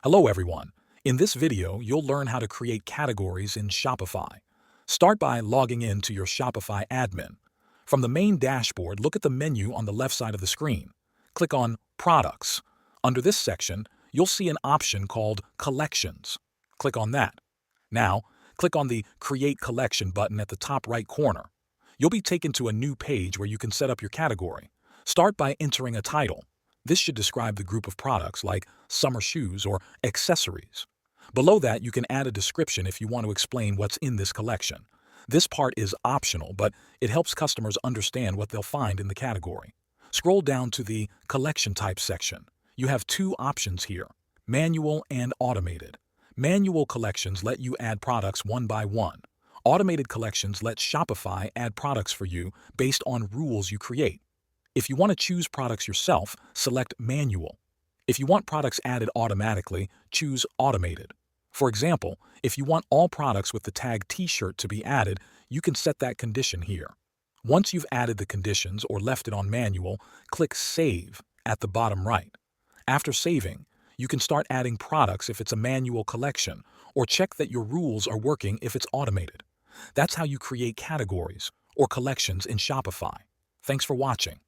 Hello everyone. In this video, you'll learn how to create categories in Shopify. Start by logging in to your Shopify admin. From the main dashboard, look at the menu on the left side of the screen. Click on Products. Under this section, you'll see an option called Collections. Click on that. Now, click on the Create Collection button at the top right corner. You'll be taken to a new page where you can set up your category. Start by entering a title. This should describe the group of products like summer shoes or accessories. Below that, you can add a description if you want to explain what's in this collection. This part is optional, but it helps customers understand what they'll find in the category. Scroll down to the Collection Type section. You have two options here, manual and automated. Manual collections let you add products one by one. Automated collections let Shopify add products for you based on rules you create. If you want to choose products yourself, select Manual. If you want products added automatically, choose Automated. For example, if you want all products with the tag T-shirt to be added, you can set that condition here. Once you've added the conditions or left it on Manual, click Save at the bottom right. After saving, you can start adding products if it's a manual collection, or check that your rules are working if it's automated. That's how you create categories or collections in Shopify. Thanks for watching.